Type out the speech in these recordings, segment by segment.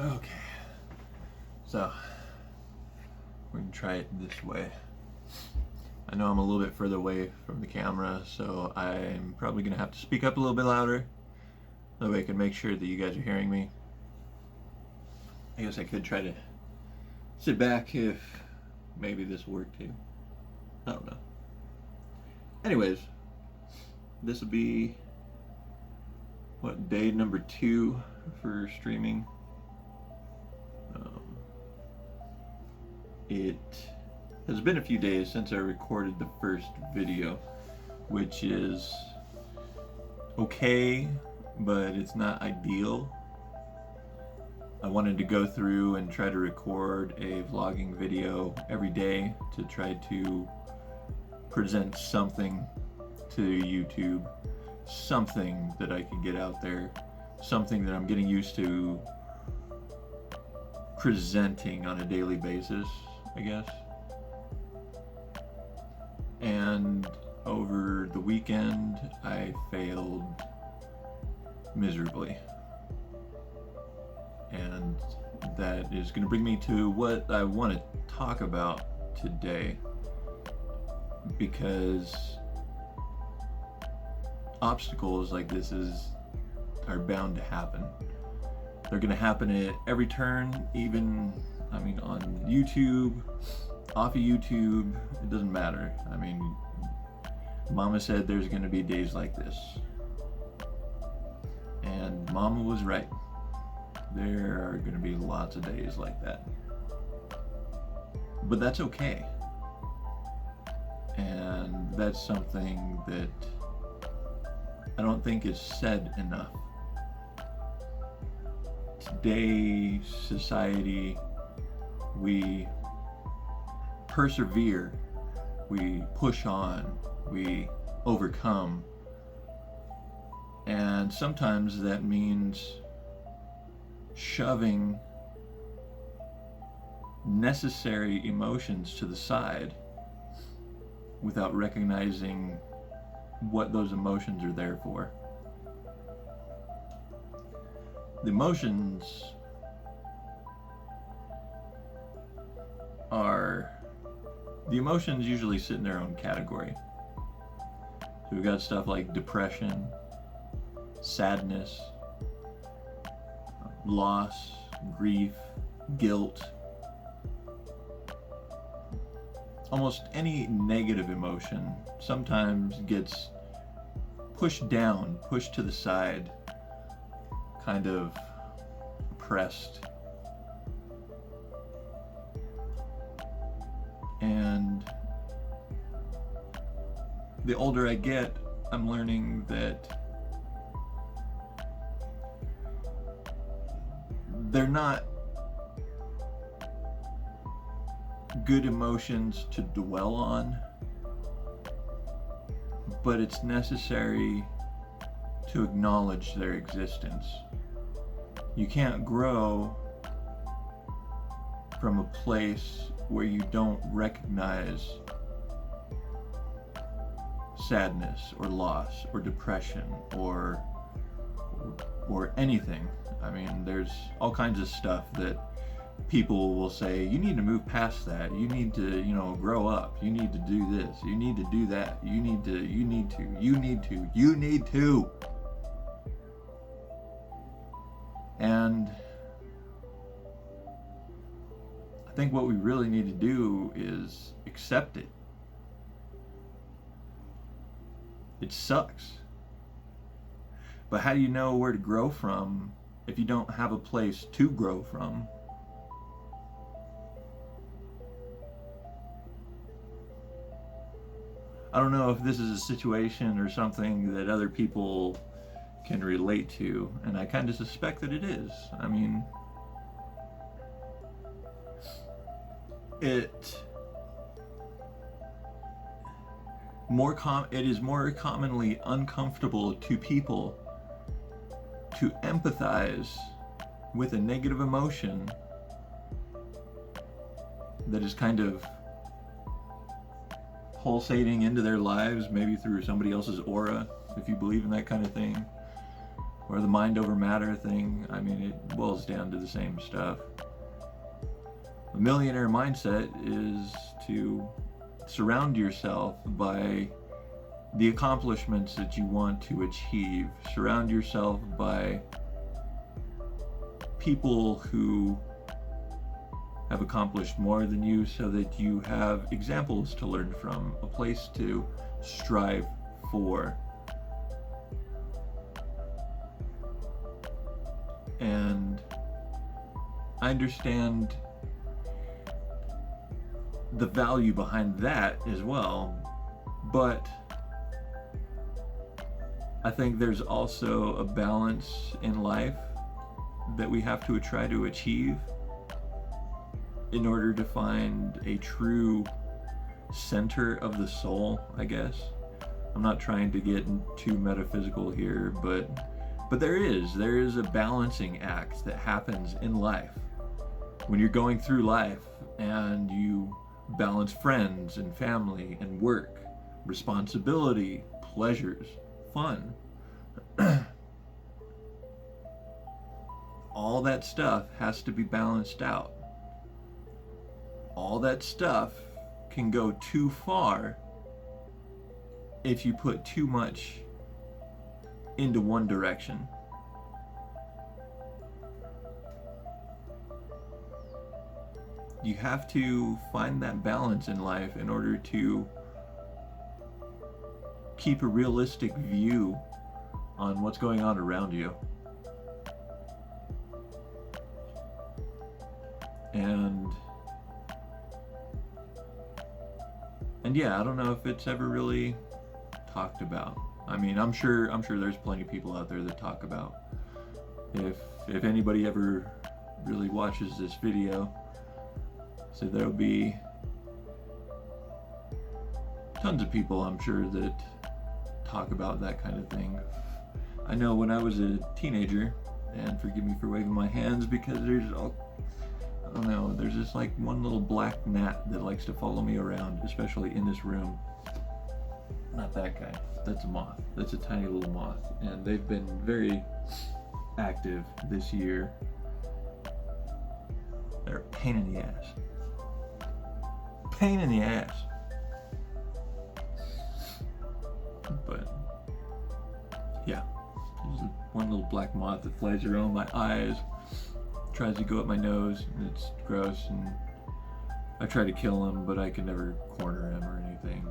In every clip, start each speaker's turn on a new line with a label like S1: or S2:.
S1: Okay, so we're gonna try it this way. I know I'm a little bit further away from the camera, so I'm probably gonna have to speak up a little bit louder. That way I can make sure that you guys are hearing me. I guess I could try to sit back if maybe this worked too. I don't know. Anyways, this will be day number 2 for streaming. It has been a few days since I recorded the first video, which is okay, but it's not ideal. I wanted to go through and try to record a vlogging video every day to try to present something to YouTube, something that I could get out there, something that I'm getting used to presenting on a daily basis, I guess. And over the weekend, I failed miserably. And that is going to bring me to what I want to talk about today, because obstacles like this are bound to happen. They're going to happen at every turn, even, on YouTube, off of YouTube, it doesn't matter. Mama said there's going to be days like this. And Mama was right. There are going to be lots of days like that. But that's okay. And that's something that I don't think is said enough. Today's society, we persevere, we push on, we overcome. And sometimes that means shoving necessary emotions to the side without recognizing what those emotions are there for. The emotions usually sit in their own category. So we've got stuff like depression, sadness, loss, grief, guilt. Almost any negative emotion sometimes gets pushed down, pushed to the side, kind of oppressed. And the older I get, I'm learning that they're not good emotions to dwell on, but it's necessary to acknowledge their existence. You can't grow from a place where you don't recognize sadness or loss or depression or anything. There's all kinds of stuff that people will say, you need to move past that, you need to, grow up, you need to do this, you need to do that, you need to. And I think what we really need to do is accept it. It sucks. But how do you know where to grow from if you don't have a place to grow from? I don't know if this is a situation or something that other people can relate to, and I kind of suspect that it is. It is more commonly uncomfortable to people to empathize with a negative emotion that is kind of pulsating into their lives, maybe through somebody else's aura, if you believe in that kind of thing. or the mind over matter thing. I mean, it boils down to the same stuff. The millionaire mindset is to surround yourself by the accomplishments that you want to achieve. Surround yourself by people who have accomplished more than you, so that you have examples to learn from, a place to strive for. And I understand the value behind that as well, but I think there's also a balance in life that we have to try to achieve in order to find a true center of the soul, I guess. I'm not trying to get too metaphysical here, but there is a balancing act that happens in life when you're going through life and you balance friends and family and work, responsibility, pleasures, fun. All that stuff has to be balanced out. All that stuff can go too far if you put too much into one direction. You have to find that balance in life in order to keep a realistic view on what's going on around you. And yeah, I don't know if it's ever really talked about. I mean, I'm sure there's plenty of people out there that talk about. If anybody ever really watches this video, so there'll be tons of people, I'm sure, that talk about that kind of thing. I know when I was a teenager, and forgive me for waving my hands because there's just like one little black gnat that likes to follow me around, especially in this room. Not that guy. That's a moth. That's a tiny little moth. And they've been very active this year. They're a pain in the ass. Pain in the ass. But yeah, there's one little black moth that flies around my eyes, tries to go up my nose, and it's gross, and I try to kill him, but I can never corner him or anything.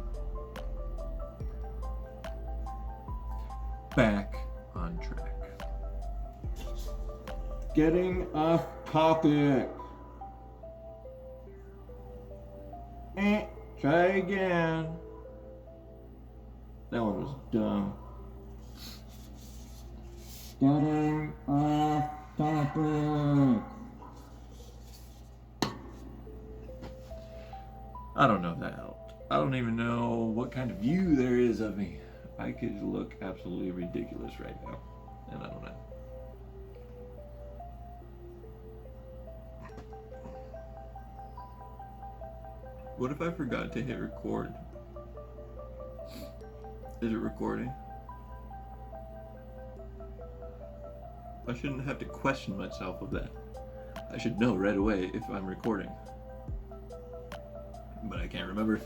S1: Back on track.
S2: Getting off topic. Try again.
S1: That one was dumb.
S2: Getting off topic.
S1: I don't know if that helped. I don't even know what kind of view there is of me. I could look absolutely ridiculous right now, and I don't know. What if I forgot to hit record? Is it recording? I shouldn't have to question myself of that. I should know right away if I'm recording. But I can't remember.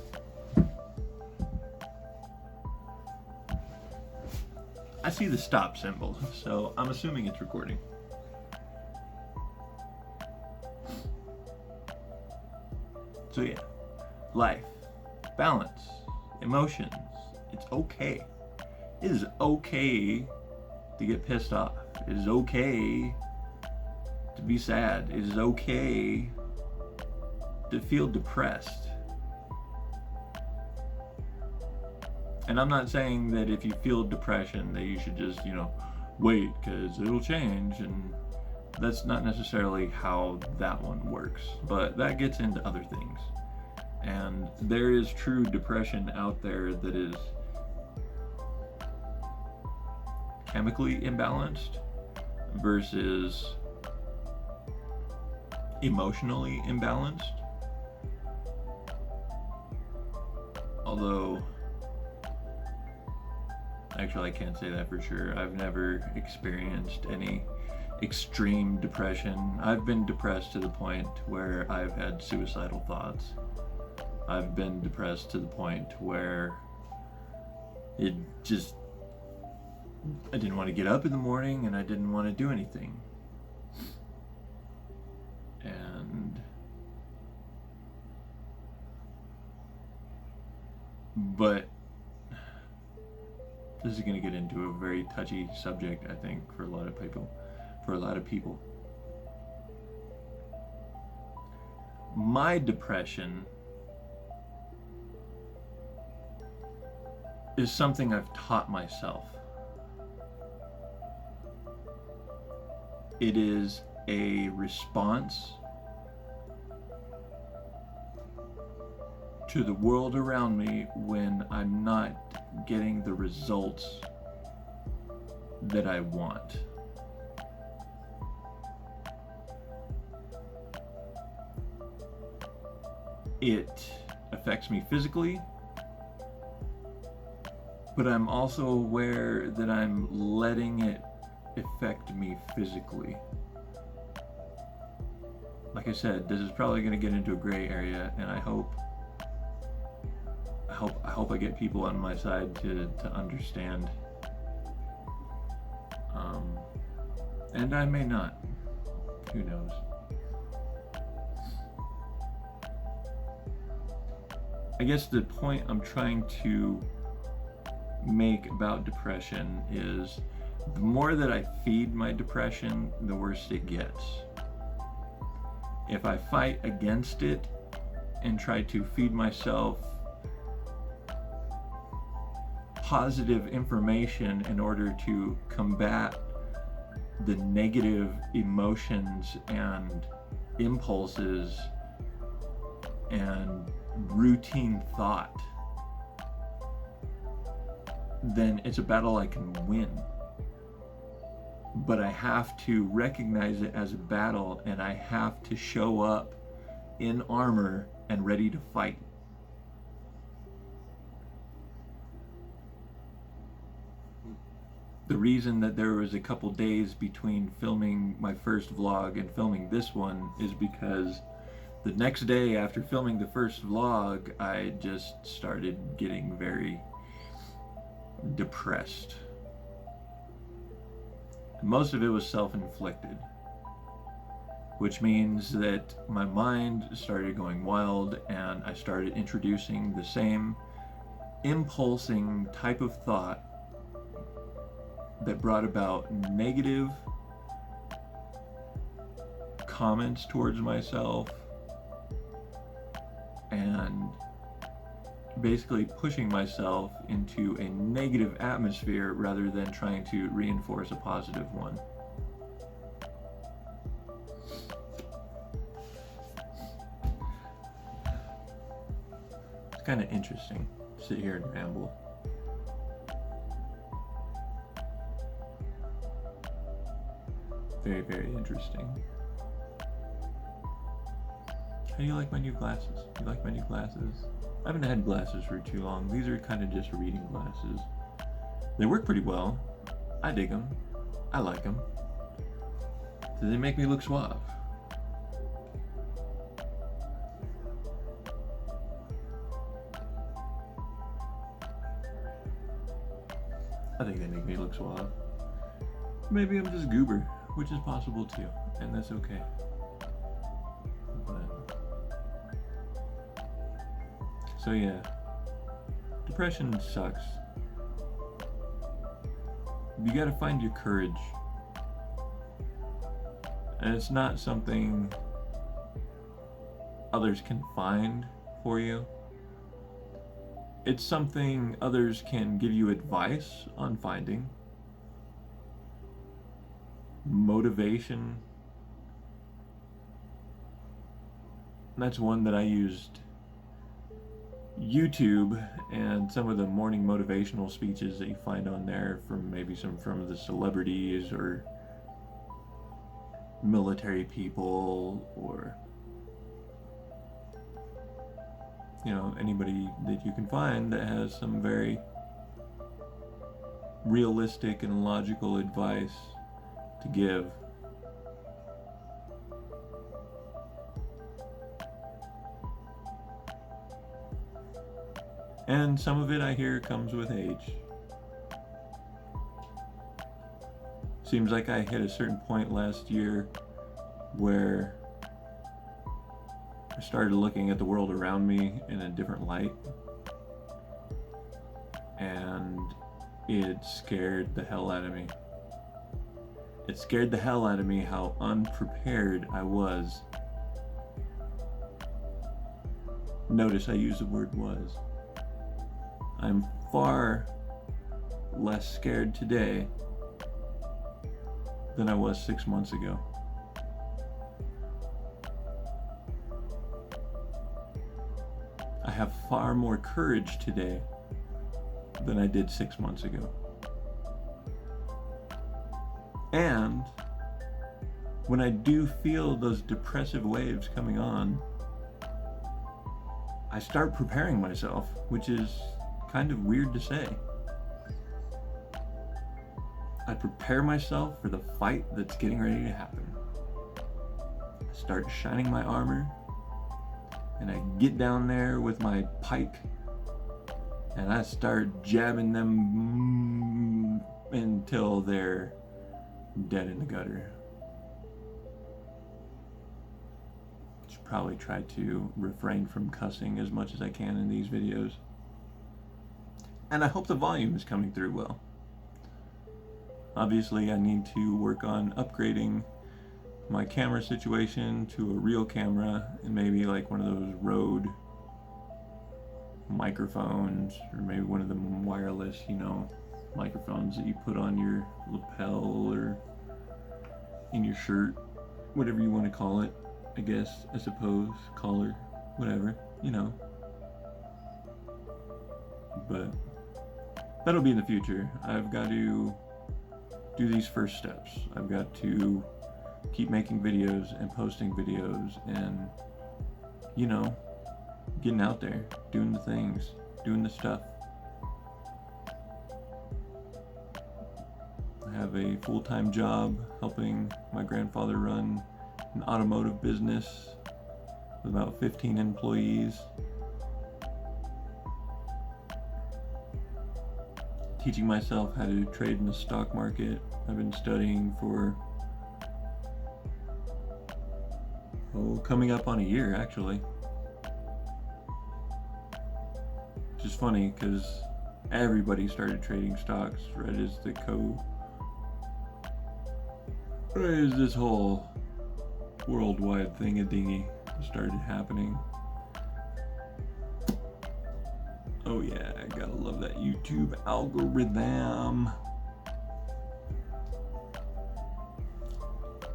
S1: I see the stop symbol, so I'm assuming it's recording. So yeah, life, balance, emotions. It's okay. It is okay to get pissed off. It is okay to be sad. It is okay to feel depressed. And I'm not saying that if you feel depression that you should just, wait, because it'll change. And that's not necessarily how that one works. But that gets into other things. And there is true depression out there that is chemically imbalanced versus emotionally imbalanced. Although Actually, I can't say that for sure. I've never experienced any extreme depression. I've been depressed to the point where I've had suicidal thoughts. I've been depressed to the point where it just, I didn't want to get up in the morning and I didn't want to do anything. But this is going to get into a very touchy subject, I think, for a lot of people. My depression is something I've taught myself. It is a response to the world around me when I'm not getting the results that I want. It affects me physically, but I'm also aware that I'm letting it affect me physically. Like I said, this is probably going to get into a gray area, and I hope I get people on my side to understand. And I may not. Who knows? I guess the point I'm trying to make about depression is the more that I feed my depression, the worse it gets. If I fight against it and try to feed myself positive information in order to combat the negative emotions and impulses and routine thought, then it's a battle I can win. But I have to recognize it as a battle, and I have to show up in armor and ready to fight. The reason that there was a couple days between filming my first vlog and filming this one is because the next day after filming the first vlog, I just started getting very depressed. Most of it was self-inflicted, which means that my mind started going wild and I started introducing the same impulsing type of thought that brought about negative comments towards myself and basically pushing myself into a negative atmosphere rather than trying to reinforce a positive one. It's kind of interesting to sit here and ramble. Very, very interesting. How do you like my new glasses? You like my new glasses? I haven't had glasses for too long. These are kind of just reading glasses. They work pretty well. I dig them. I like them. Do they make me look suave? I think they make me look suave. Maybe I'm just goober, which is possible too, and that's okay. So yeah, depression sucks. You gotta find your courage. And it's not something others can find for you. It's something others can give you advice on finding. Motivation. That's one that I used. YouTube and some of the morning motivational speeches that you find on there from maybe some from the celebrities or military people or anybody that you can find that has some very realistic and logical advice to give. And some of it I hear comes with age. Seems like I hit a certain point last year where I started looking at the world around me in a different light. And it scared the hell out of me. It scared the hell out of me how unprepared I was. Notice I use the word was. I'm far less scared today than I was 6 months ago. I have far more courage today than I did 6 months ago. And when I do feel those depressive waves coming on, I start preparing myself, which is kind of weird to say. I prepare myself for the fight that's getting ready to happen. I start shining my armor, and I get down there with my pike, and I start jabbing them until they're dead in the gutter. Should probably try to refrain from cussing as much as I can in these videos. And I hope the volume is coming through well. Obviously, I need to work on upgrading my camera situation to a real camera and maybe like one of those Rode microphones, or maybe one of the wireless, microphones that you put on your lapel or in your shirt, whatever you want to call it, I suppose, collar, whatever, But that'll be in the future. I've got to do these first steps. I've got to keep making videos and posting videos and, getting out there, doing the things, doing the stuff. I have a full-time job helping my grandfather run an automotive business with about 15 employees. Teaching myself how to trade in the stock market. I've been studying for coming up on a year actually. Which is funny because everybody started trading stocks right as this whole worldwide thingy started happening. Oh yeah, I gotta love that YouTube algorithm.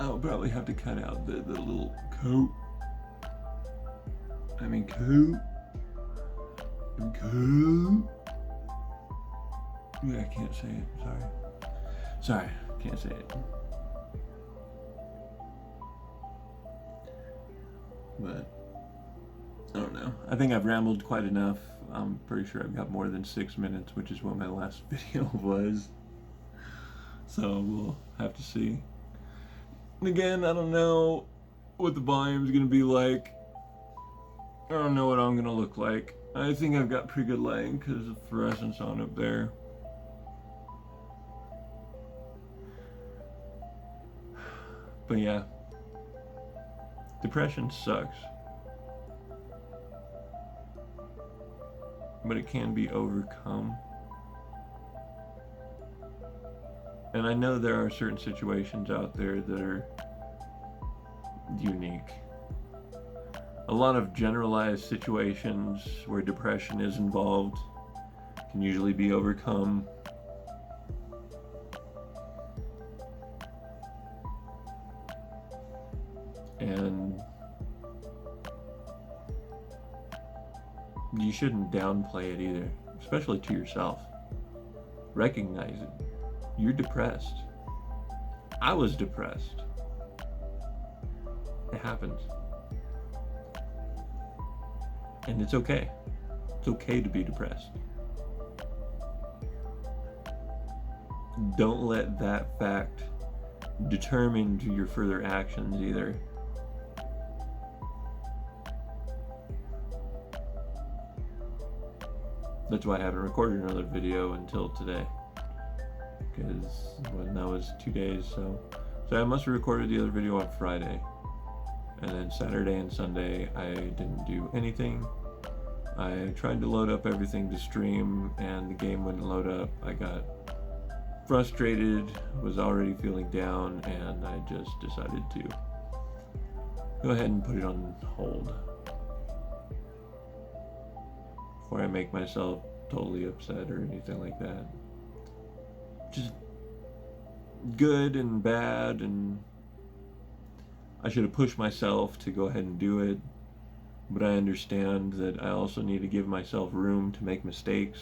S1: I'll probably have to cut out the little coat. Yeah, I can't say it, sorry, can't say it. But I don't know. I think I've rambled quite enough. I'm pretty sure I've got more than 6 minutes, which is what my last video was. So we'll have to see. And again, I don't know what the volume's gonna be like. I don't know what I'm gonna look like. I think I've got pretty good lighting because of fluorescence on up there. But yeah. Depression sucks. But it can be overcome. And I know there are certain situations out there that are unique. A lot of generalized situations where depression is involved can usually be overcome. And you shouldn't downplay it either, especially to yourself. Recognize it. You're depressed. I was depressed. It happens. And it's okay. It's okay to be depressed. don't let that fact determine your further actions either. That's why I haven't recorded another video until today, because that was 2 days. So I must have recorded the other video on Friday, and then Saturday and Sunday I didn't do anything. I tried to load up everything to stream, and the game wouldn't load up. I got frustrated, was already feeling down, and I just decided to go ahead and put it on hold before I make myself totally upset or anything like that. Just good and bad, and I should have pushed myself to go ahead and do it, but I understand that I also need to give myself room to make mistakes.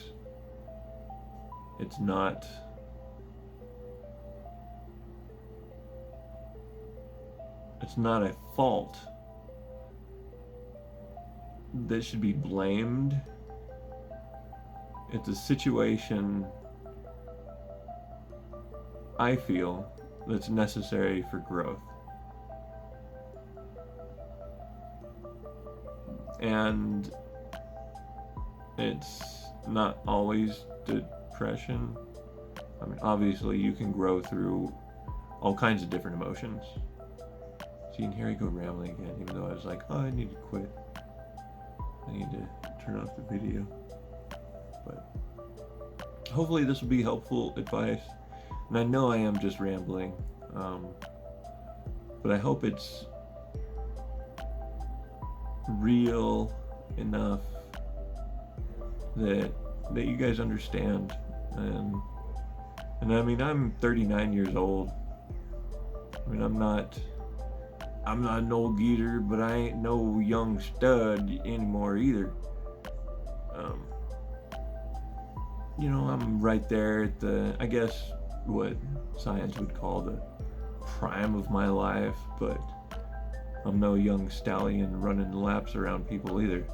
S1: It's not a fault that should be blamed. It's a situation, I feel, that's necessary for growth. And it's not always depression. I mean, obviously you can grow through all kinds of different emotions. See, and here I go rambling again, even though I was like, oh, I need to quit. I need to turn off the video. But hopefully this will be helpful advice. And I know I am just rambling, but I hope it's real enough that you guys understand. And I mean, I'm 39 years old. I mean, I'm not an old geezer, but I ain't no young stud anymore either. You know, I'm right there at the, I guess, what science would call the prime of my life, but I'm no young stallion running laps around people either.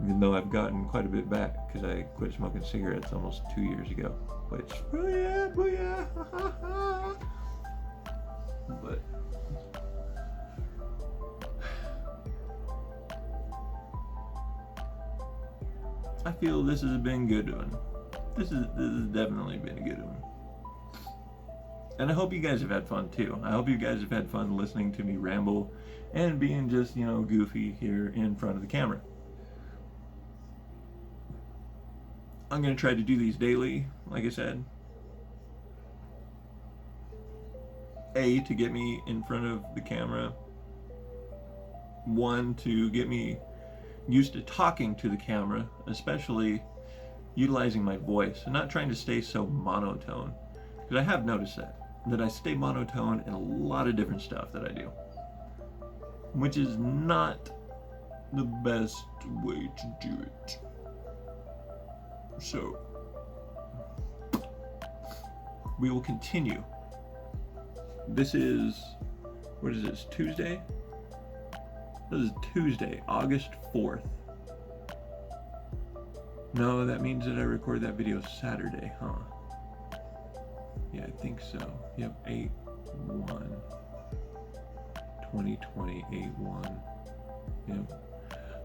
S1: Even though I've gotten quite a bit back, because I quit smoking cigarettes almost 2 years ago. Which, booyah. But I feel this has been a good one. This has definitely been a good one. And I hope you guys have had fun too. I hope you guys have had fun listening to me ramble and being just, you know, goofy here in front of the camera. I'm going to try to do these daily, like I said. A, to get me in front of the camera. 1, to get me used to talking to the camera, especially utilizing my voice and not trying to stay so monotone. Because I have noticed that I stay monotone in a lot of different stuff that I do, which is not the best way to do it. So we will continue. This is, what is this, Tuesday? This is Tuesday, August 4th. No, that means that I recorded that video Saturday, huh? Yeah, I think so. Yep, 8/1. 2020, 8/1. Yep.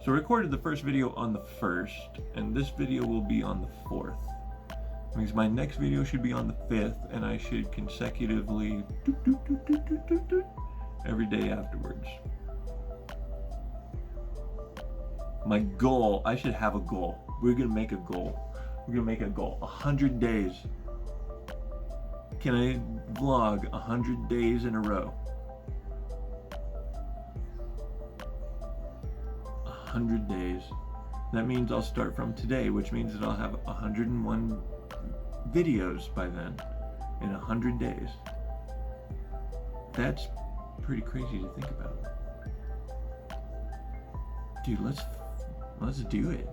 S1: So I recorded the first video on the 1st, and this video will be on the 4th. Means my next video should be on the 5th, and I should consecutively every day afterwards. My goal, I should have a goal. We're gonna make a goal. 100 days. Can I vlog 100 days in a row? 100 days. That means I'll start from today, which means that I'll have 101 videos by then in 100 days. That's pretty crazy to think about. Dude, let's do it.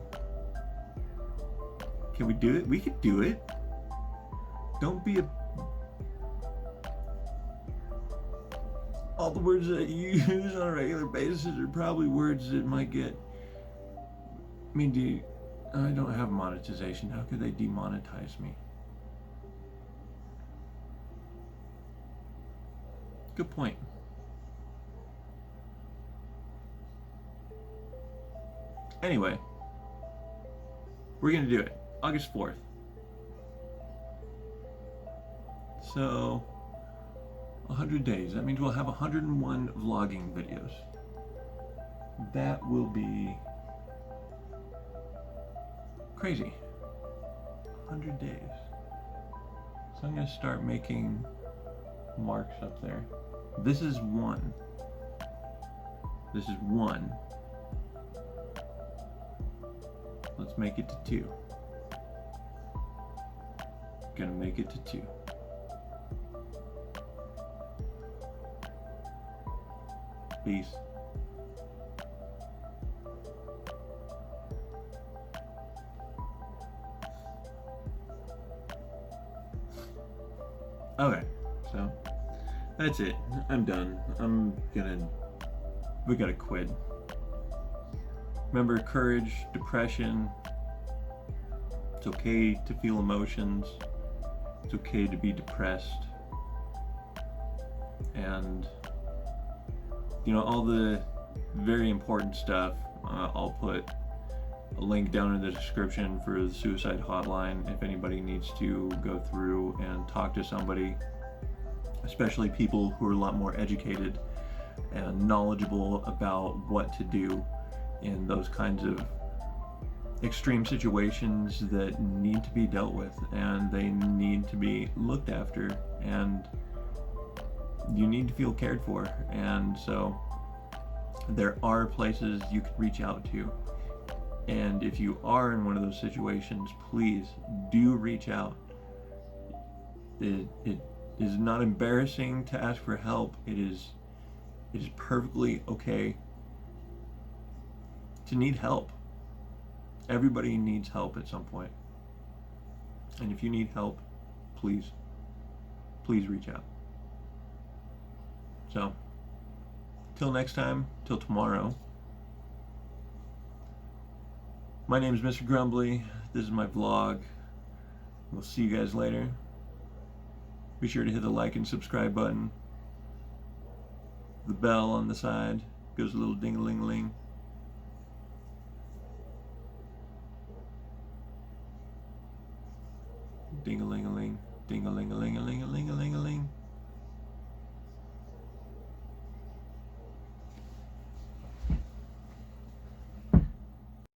S1: Can we do it? We could do it. Don't be all the words that you use on a regular basis are probably words that might get, I mean, I don't have monetization. How could they demonetize me? Good point. Anyway, we're gonna do it. August 4th. So, 100 days. That means we'll have 101 vlogging videos. That will be crazy. 100 days. So I'm gonna start making marks up there. This is one. This is one. Let's make it to 2. Gonna make it to 2. Peace. Okay, so that's it. I'm done. We gotta quit. Remember, courage, depression. It's okay to feel emotions. It's okay to be depressed. And, you know, all the very important stuff, I'll put a link down in the description for the suicide hotline if anybody needs to go through and talk to somebody, especially people who are a lot more educated and knowledgeable about what to do in those kinds of extreme situations that need to be dealt with, and they need to be looked after, and you need to feel cared for. And so there are places you can reach out to, and if you are in one of those situations, please do reach out. It is not embarrassing to ask for help. It is perfectly okay to need help. Everybody needs help at some point. And if you need help, please reach out. So, till next time, till tomorrow. My name is Mr. Grumbly. This is my vlog. We'll see you guys later. Be sure to hit the like and subscribe button. The bell on the side goes a little ding-a-ling-a-ling. Ding-a-ling-a-ling, ding-a-ling-a-ling-a-ling-a-ling-a-ling-a-ling.